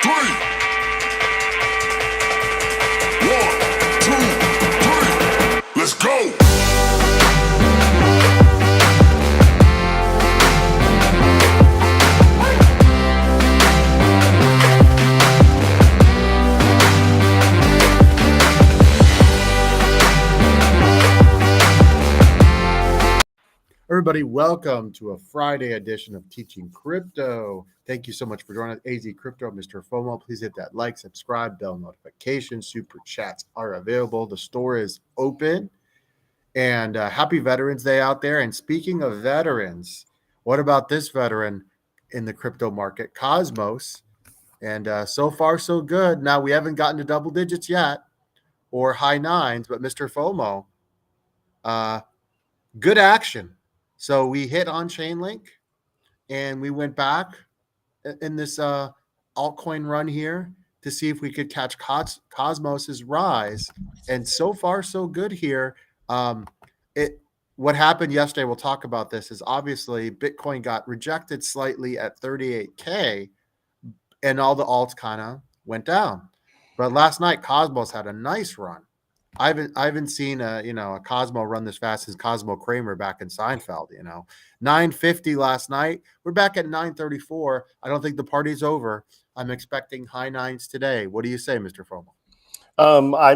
three. 1, 2, 3. Let's go. Everybody, welcome to a Friday edition of Teaching Crypto. Thank you so much for joining us. AZcrypto and MrFOMO. Please hit that like, subscribe, bell notifications. Super chats are available. The store is open. And happy Veterans Day out there. And speaking of veterans, what about this veteran in the crypto market, Cosmos? And so far, so good. Now, we haven't gotten to double digits yet or high nines, but MrFOMO, good action. So we hit on Chainlink and we went back in this altcoin run here to see if we could catch Cosmos's rise. And so far, so good here. What happened yesterday, we'll talk about this, is obviously Bitcoin got rejected slightly at 38K and all the alts kind of went down. But last night, Cosmos had a nice run. I haven't seen a Cosmo run this fast as Cosmo Kramer back in Seinfeld. 950 last night. We're back at 934. I don't think the party's over. I'm expecting high nines today. What do you say, MrFOMO? I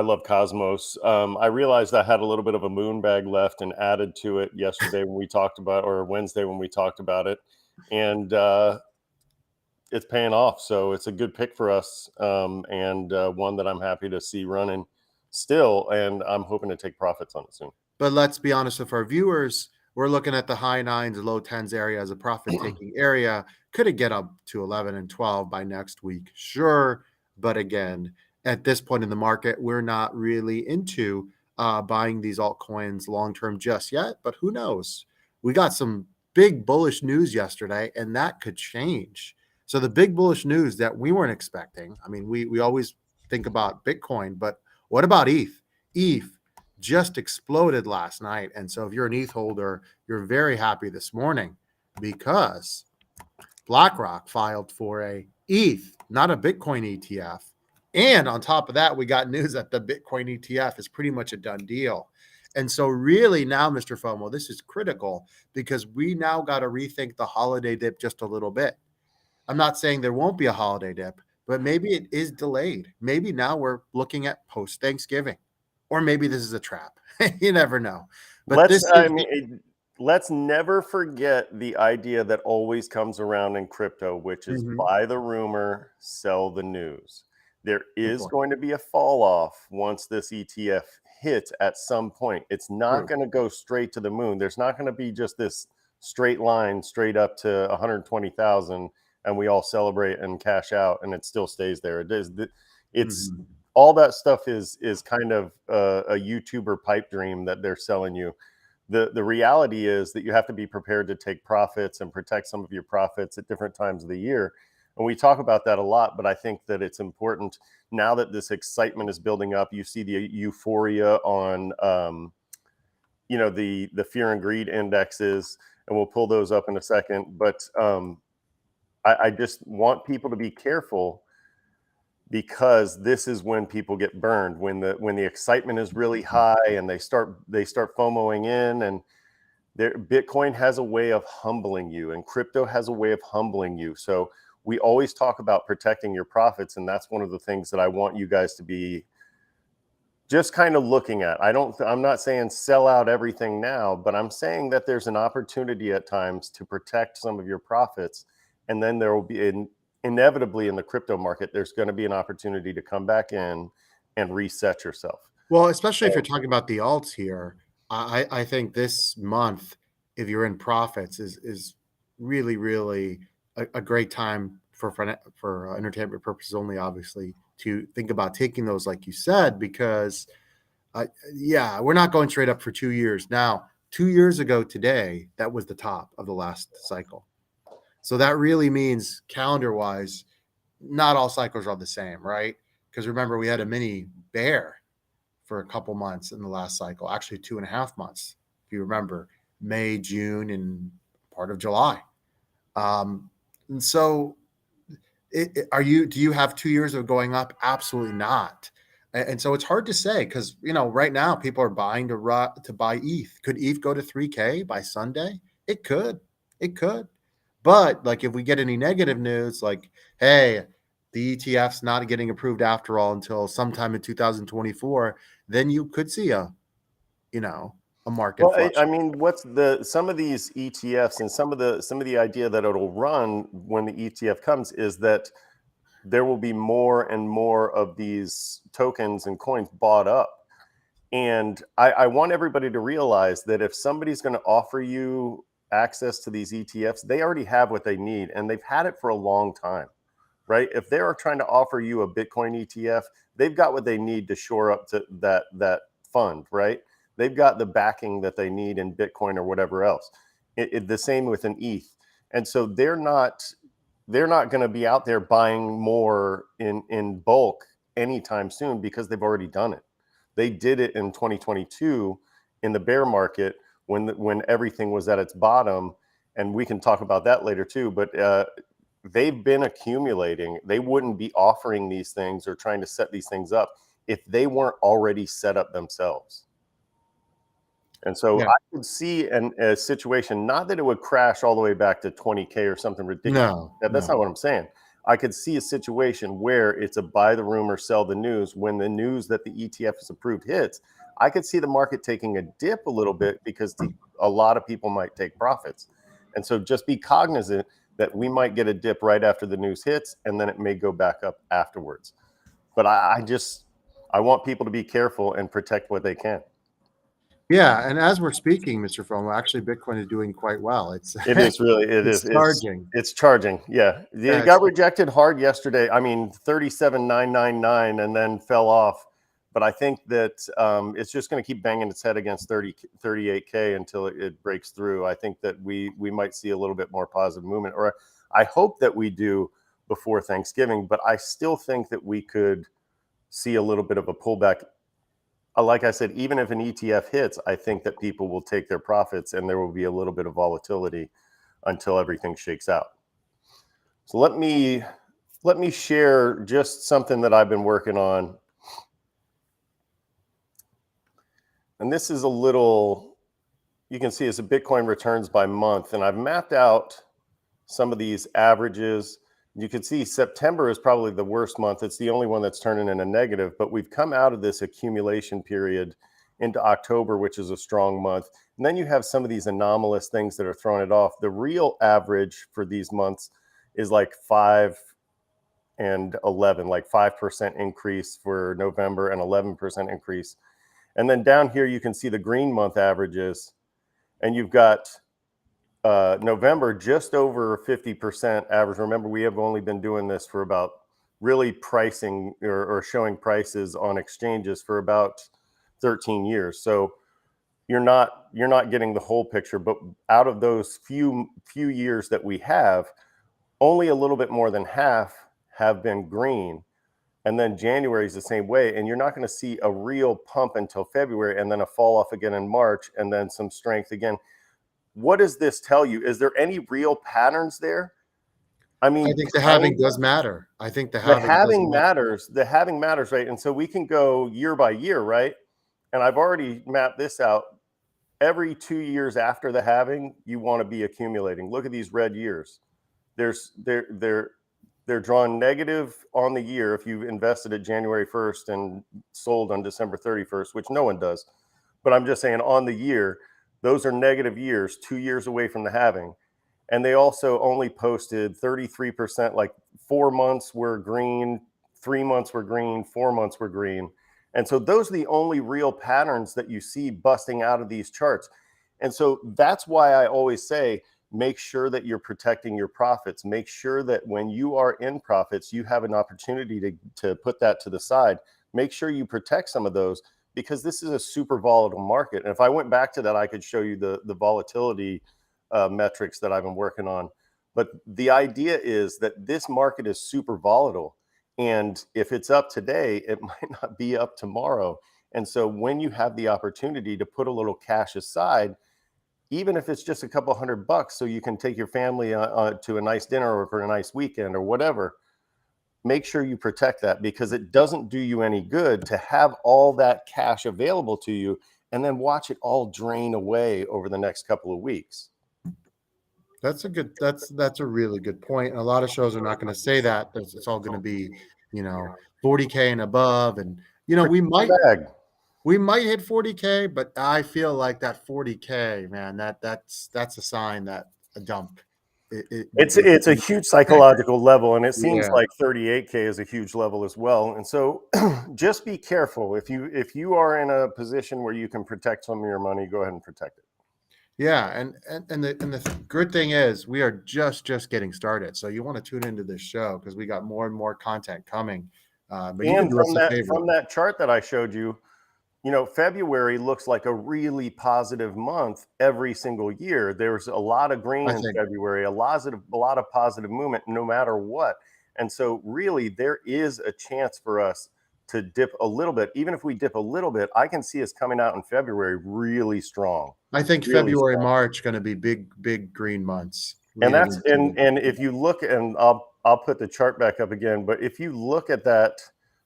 love Cosmos. I realized I had a little bit of a moon bag left and added to it yesterday when we talked about, or Wednesday when we talked about it, and it's paying off. So it's a good pick for us, and one that I'm happy to see running still, and I'm hoping to take profits on it soon. But let's be honest with our viewers. We're looking at the high nines, low tens area as a profit-taking area. Could it get up to 11 and 12 by next week? Sure. But again, at this point in the market, we're not really into buying these altcoins long-term just yet. But who knows? We got some big bullish news yesterday, and that could change. So the big bullish news that we weren't expecting, I mean, we always think about Bitcoin, but what about ETH? ETH just exploded last night. And so if you're an ETH holder, you're very happy this morning because BlackRock filed for a ETH, not a Bitcoin ETF. And on top of that, we got news that the Bitcoin ETF is pretty much a done deal. And so really now, MrFOMO, this is critical because we now got to rethink the holiday dip just a little bit. I'm not saying there won't be a holiday dip, but maybe it is delayed. Maybe now we're looking at post-Thanksgiving, or maybe this is a trap. You never know. But let's never forget the idea that always comes around in crypto, which is buy the rumor, sell the news. There is going to be a fall off once this ETF hits at some point. It's not going to go straight to the moon. There's not going to be just this straight line straight up to 120,000. And we all celebrate and cash out, and it still stays there. It's all that stuff is kind of a YouTuber pipe dream that they're selling you. The reality is that you have to be prepared to take profits and protect some of your profits at different times of the year. And we talk about that a lot, but I think that it's important now that this excitement is building up. You see the euphoria on, the fear and greed indexes, and we'll pull those up in a second. But I just want people to be careful because this is when people get burned, when the excitement is really high and they start FOMOing in, and Bitcoin has a way of humbling you and crypto has a way of humbling you. So we always talk about protecting your profits, and that's one of the things that I want you guys to be just kind of looking at. I'm not saying sell out everything now, but I'm saying that there's an opportunity at times to protect some of your profits. And then there will be inevitably in the crypto market, there's going to be an opportunity to come back in and reset yourself. Well, especially if you're talking about the alts here, I think this month, if you're in profits, is really, really a great time for entertainment purposes only, obviously, to think about taking those, like you said, because, we're not going straight up for 2 years. Now, 2 years ago today, that was the top of the last cycle. So that really means calendar-wise, not all cycles are the same, right? Because remember, we had a mini bear for a couple months in the last cycle, actually 2.5 months, if you remember, May, June, and part of July. And so Do you have 2 years of going up? Absolutely not. And so it's hard to say because, right now people are buying to buy ETH. Could ETH go to 3K by Sunday? It could. It could. But like if we get any negative news, like, hey, the ETF's not getting approved after all until sometime in 2024, then you could see you know, a market Well, I fluctuation. mean, some of these ETFs and some of the idea that it'll run when the ETF comes is that there will be more and more of these tokens and coins bought up. And I want everybody to realize that if somebody's going to offer you access to these ETFs, they already have what they need and they've had it for a long time, right? If they are trying to offer you a Bitcoin ETF, they've got what they need to shore up to that fund, right? They've got the backing that they need in Bitcoin or whatever else. The same with an ETH. And so they're not going to be out there buying more in bulk anytime soon because they've already done it. They did it in 2022 in the bear market when everything was at its bottom, and we can talk about that later too. But they've been accumulating. They wouldn't be offering these things or trying to set these things up if they weren't already set up themselves. And so Yeah. I could see a situation, not that it would crash all the way back to 20K or something ridiculous. No, That's no. not what I'm saying. I could see a situation where it's a buy the rumor, sell the news. When the news that the ETF is approved hits, I could see the market taking a dip a little bit because a lot of people might take profits. And so just be cognizant that we might get a dip right after the news hits, and then it may go back up afterwards. But I want people to be careful and protect what they can. Yeah, and as we're speaking, Mr. FOMO, actually Bitcoin is doing quite well. It's It is really, it it's is. charging. It's charging. Yeah. Yeah, It got rejected hard yesterday. I mean, 37,999 and then fell off. But I think that it's just going to keep banging its head against 38K until it breaks through. I think that we might see a little bit more positive movement, or I hope that we do before Thanksgiving. But I still think that we could see a little bit of a pullback. Like I said, even if an ETF hits, I think that people will take their profits and there will be a little bit of volatility until everything shakes out. So let me share just something that I've been working on. And this is a little, you can see it's a Bitcoin returns by month. And I've mapped out some of these averages. You can see September is probably the worst month. It's the only one that's turning in a negative, but we've come out of this accumulation period into October, which is a strong month. And then you have some of these anomalous things that are throwing it off. The real average for these months is like 5 and 11, like 5% increase for November and 11% increase. And then down here, you can see the green month averages, and you've got November just over 50% average. Remember, we have only been doing this for about really pricing or showing prices on exchanges for about 13 years. So you're not getting the whole picture, but out of those few years that we have, only a little bit more than half have been green. And then January is the same way. And you're not going to see a real pump until February, and then a fall off again in March, and then some strength again. What does this tell you? Is there any real patterns there? I mean, I think the halving does matter. I think the the halving does halving matter. matters. The halving matters, right? And so we can go year by year, right? And I've already mapped this out. Every 2 years after the halving, you want to be accumulating. Look at these red years. They're drawn negative on the year if you've invested at January 1st and sold on December 31st, which no one does. But I'm just saying on the year, those are negative years, 2 years away from the halving. And they also only posted 33%, like 4 months were green, 3 months were green, 4 months were green. And so those are the only real patterns that you see busting out of these charts. And so that's why I always say, make sure that you're protecting your profits. Make sure that when you are in profits, you have an opportunity to put that to the side. Make sure you protect some of those, because this is a super volatile market. And if I went back to that, I could show you the volatility metrics that I've been working on. But the idea is that this market is super volatile. And if it's up today, it might not be up tomorrow. And so when you have the opportunity to put a little cash aside, even if it's just a couple $100 so you can take your family to a nice dinner or for a nice weekend or whatever, make sure you protect that, because it doesn't do you any good to have all that cash available to you and then watch it all drain away over the next couple of weeks. That's a really good point. And a lot of shows are not going to say that. It's all going to be, 40K and above. And we might hit 40K, but I feel like that 40K, man, that's a sign that a dump. It's a huge psychological level, and it seems Yeah. like 38K is a huge level as well. And so just be careful. If you are in a position where you can protect some of your money, go ahead and protect it. Yeah, and the good thing is we are just getting started. So you want to tune into this show because we got more and more content coming. But you can And do us a favor. from that chart that I showed you, February looks like a really positive month every single year. There's a lot of green in February, a lot of positive movement, no matter what. And so really there is a chance for us to dip a little bit. Even if we dip a little bit, I can see us coming out in February really strong. I think really February, strong. March going to be big green months. And that's and if you look, and I'll put the chart back up again, but if you look at that,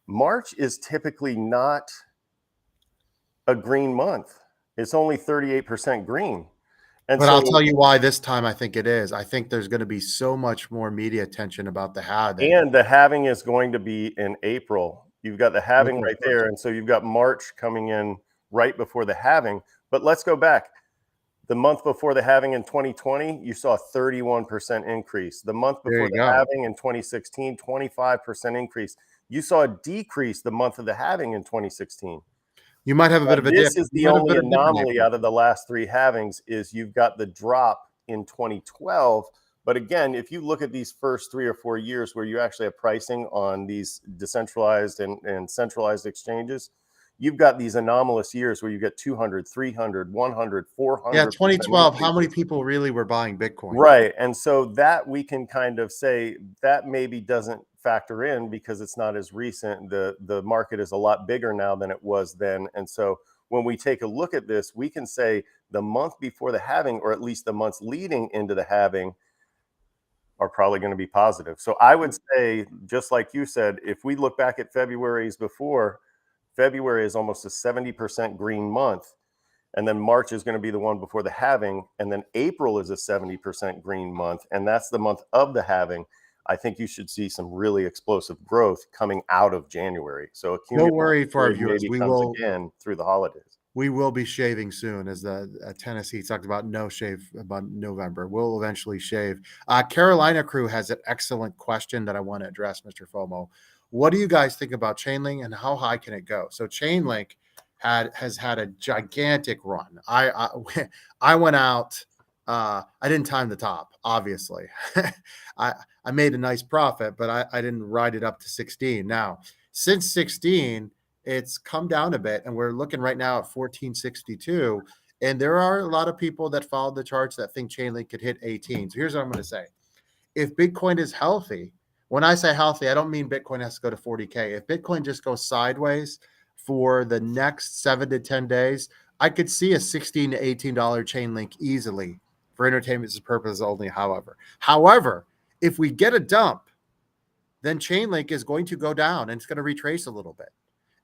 March is typically not a green month. It's only 38% green. But I'll tell you why this time I think it is. I think there's going to be so much more media attention about the halving. And the halving is going to be in April. You've got the halving right there. And so you've got March coming in right before the halving. But let's go back. The month before the halving in 2020, you saw a 31% increase. The month before the halving in 2016, 25% increase. You saw a decrease the month of the halving in 2016. You might have a bit of a dip. This is the only anomaly out of the last three halvings is you've got the drop in 2012. But again, if you look at these first 3 or 4 years where you actually have pricing on these decentralized and centralized exchanges, you've got these anomalous years where you get 200, 300, 100, 400. Yeah, 2012, how many people really were buying Bitcoin? Right. And so that we can kind of say that maybe doesn't factor in because it's not as recent. The market is a lot bigger now than it was then. And so when we take a look at this, we can say the month before the halving, or at least the months leading into the halving, are probably going to be positive. So I would say, just like you said, if we look back at February's before, February is almost a 70% green month. And then March is going to be the one before the halving. And then April is a 70% green month. And that's the month of the halving. I think you should see some really explosive growth coming out of January. So don't worry for our viewers. We will again through the holidays. We will be shaving soon, as the Tennessee talked about no shave about November. We'll eventually shave. Carolina Crew has an excellent question that I want to address, Mr. FOMO. What do you guys think about Chainlink and how high can it go? So Chainlink has had a gigantic run. I went out. I didn't time the top, obviously. I made a nice profit, but I didn't ride it up to 16. Now, since 16, it's come down a bit, and we're looking right now at 1462. And there are a lot of people that follow the charts that think Chainlink could hit 18. So here's what I'm going to say. If Bitcoin is healthy, when I say healthy, I don't mean Bitcoin has to go to 40K. If Bitcoin just goes sideways for the next 7 to 10 days, I could see a $16 to $18 Chainlink easily for entertainment purposes only, however, if we get a dump, then Chainlink is going to go down and it's going to retrace a little bit.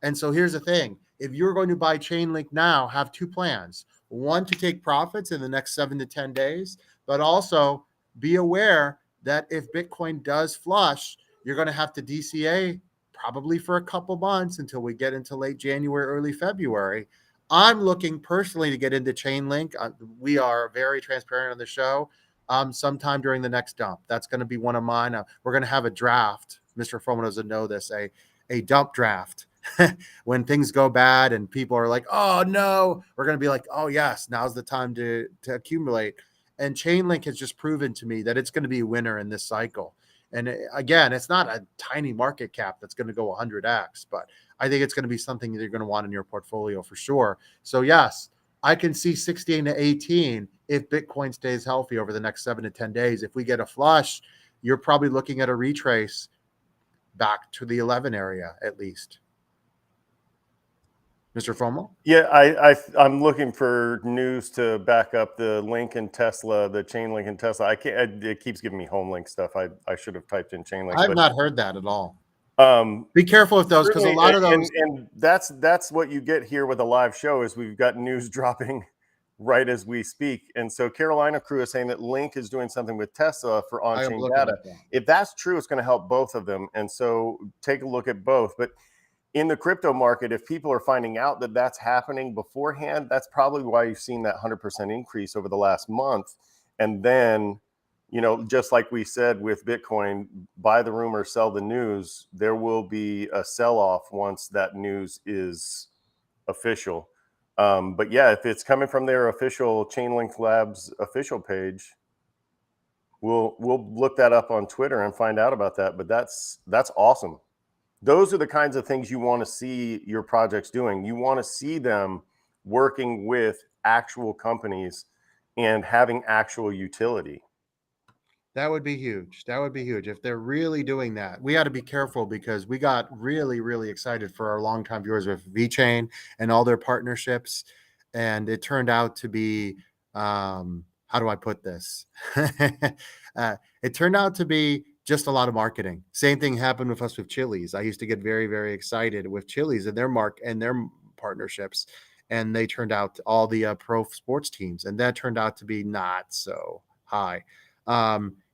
And so here's the thing. If you're going to buy Chainlink now, have two plans. One, to take profits in the next 7 to 10 days, but also be aware that if Bitcoin does flush, you're going to have to DCA probably for a couple months until we get into late January, early February. I'm looking personally to get into Chainlink. We are very transparent on the show. Sometime during the next dump. That's going to be one of mine. We're going to have a draft. Mr. FOMO doesn't know this, a dump draft. When things go bad and people are like, oh no, we're going to be like, oh yes, now's the time to accumulate. And Chainlink has just proven to me that it's going to be a winner in this cycle. And again, it's not a tiny market cap that's going to go 100x, but I think it's going to be something that you're going to want in your portfolio for sure. So yes, I can see 16 to 18 if Bitcoin stays healthy over the next 7 to 10 days. If we get a flush, you're probably looking at a retrace back to the 11 area at least. Mr. FOMO? Yeah, I'm looking for news to back up the link in Tesla, the Chainlink in Tesla. I can't. It keeps giving me home link stuff. I should have typed in Chainlink. I've not heard that at all. Be careful with those, because a lot of those, and that's what you get here with a live show is we've got news dropping right as we speak. And so Carolina Crew is saying that Link is doing something with Tesla for I am on-chain looking data. at that. If that's true, it's going to help both of them. And so take a look at both. But in the crypto market, if people are finding out that that's happening beforehand, that's probably why you've seen that 100% increase over the last month. And then, you know, just like we said with Bitcoin, buy the rumor, sell the news, there will be a sell-off once that news is official. But yeah, if it's coming from their official Chainlink Labs official page, we'll look that up on Twitter and find out about that. But that's awesome. Those are the kinds of things you want to see your projects doing. You want to see them working with actual companies and having actual utility. That would be huge. That would be huge if they're really doing that. We got to be careful, because we got really, really excited for our longtime viewers with VeChain and all their partnerships, and it turned out to be, how do I put this? It turned out to be just a lot of marketing. Same thing happened with us with Chili's. I used to get very, very excited with Chili's and their partnerships, and they turned out to all the pro sports teams, and that turned out to be not so high.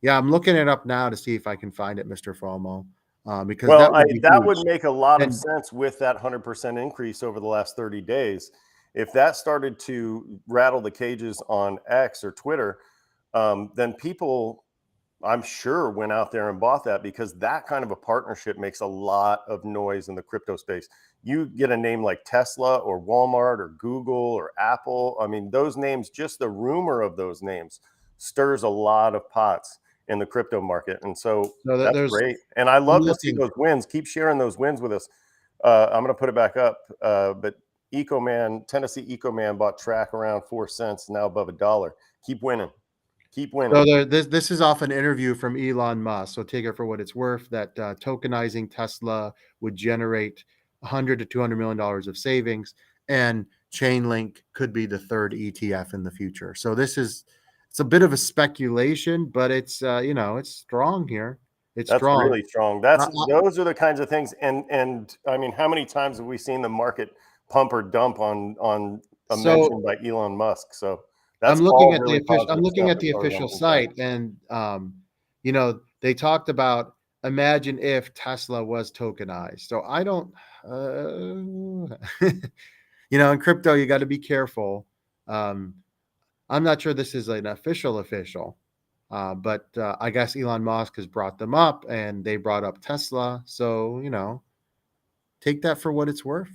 Yeah, I'm looking it up now to see if I can find it, MrFOMO, because Well, that would huge. make a lot of sense with that 100% increase over the last 30 days. If that started to rattle the cages on X or Twitter, then people, I'm sure, went out there and bought that, because that kind of a partnership makes a lot of noise in the crypto space. You get a name like Tesla or Walmart or Google or Apple. I mean, those names, just the rumor of those names stirs a lot of pots in the crypto market. And so that's great. And I love to see those wins. Keep sharing those wins with us. I'm going to put it back up. But Tennessee EcoMan bought Track around 4 cents, now above $1. Keep winning. Keep winning. So this is off an interview from Elon Musk. So take it for what it's worth, that tokenizing Tesla would generate $100 to $200 million of savings, and Chainlink could be the third ETF in the future. So it's a bit of a speculation, but it's it's strong here. That's strong. Really strong. Those are the kinds of things. And I mean, how many times have we seen the market pump or dump on a mention by Elon Musk? So that's I'm looking at really the official site, and they talked about, imagine if Tesla was tokenized. So I don't, in crypto you got to be careful. I'm not sure this is an official, but I guess Elon Musk has brought them up, and they brought up Tesla. So, take that for what it's worth.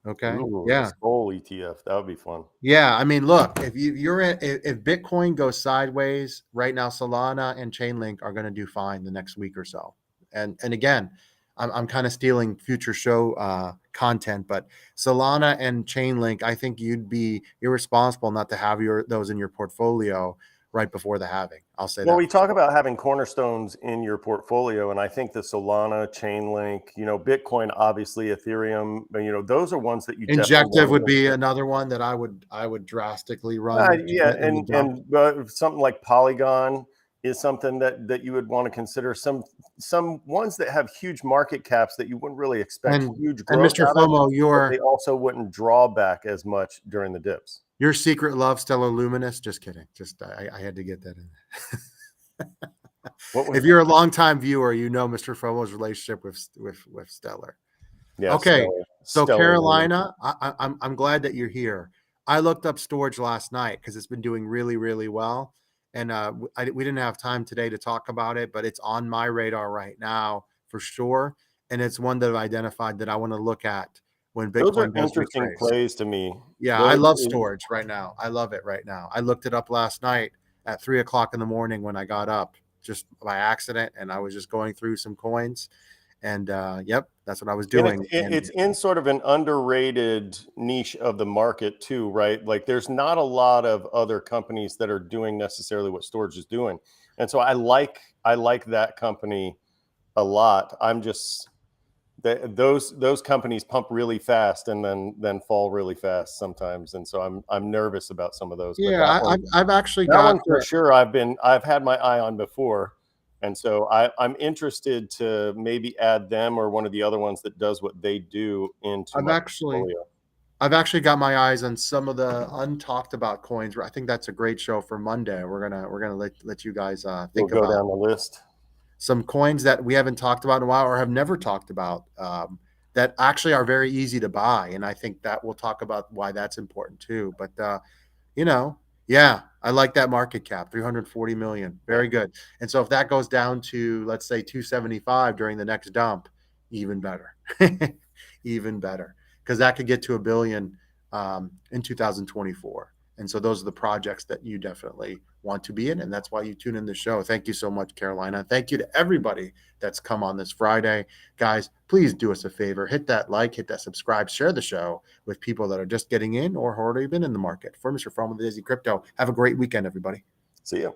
Okay. Ooh, yeah. Skull ETF. That would be fun. Yeah. I mean, look, if Bitcoin goes sideways right now, Solana and Chainlink are going to do fine the next week or so. And again, I'm kind of stealing future show content, but Solana and Chainlink, I think you'd be irresponsible not to have those in your portfolio right before the halving. I'll say that. Well, we talk about having cornerstones in your portfolio, and I think the Solana, Chainlink, Bitcoin, obviously Ethereum, those are ones that you Injective would be another one that I would drastically run. And something like Polygon is something that you would want to consider. Some ones that have huge market caps that you wouldn't really expect huge growth. And MrFOMO, they also wouldn't draw back as much during the dips. Your secret love, Stellar Luminous. Just kidding. I had to get that in. If you're a longtime viewer, MrFOMO's relationship with Stellar. Yeah. Okay. Stellar Carolina, I'm glad that you're here. I looked up storage last night because it's been doing really, really well. And we didn't have time today to talk about it, but it's on my radar right now for sure. And it's one that I've identified that I want to look at when Bitcoin Those are interesting plays to me. Yeah, I love storage right now. I love it right now. I looked it up last night at 3:00 in the morning when I got up, just by accident, and I was just going through some coins. And yep, that's what I was doing. It's in sort of an underrated niche of the market too, right? Like there's not a lot of other companies that are doing necessarily what storage is doing. And so I like that company a lot. I'm just those companies pump really fast and then fall really fast sometimes. And so I'm nervous about some of those. Yeah, I've actually got one for sure. I've had my eye on before. And so I'm interested to maybe add them or one of the other ones that does what they do into my portfolio. I've actually got my eyes on some of the untalked about coins. I think that's a great show for Monday. We're gonna let you guys We'll think go about down the list. some coins that we haven't talked about in a while or have never talked about, that actually are very easy to buy. And I think that we'll talk about why that's important too. But you know, yeah, I like that market cap, 340 million. Very good. And so if that goes down to, let's say, 275 during the next dump, even better. Even better. Because that could get to $1 billion in 2024. And so those are the projects that you definitely want to be in. And that's why you tune in the show. Thank you so much, Carolina. Thank you to everybody that's come on this Friday. Guys, please do us a favor. Hit that like, hit that subscribe, share the show with people that are just getting in or already been in the market. For MrFOMO with AZcrypto, have a great weekend, everybody. See you.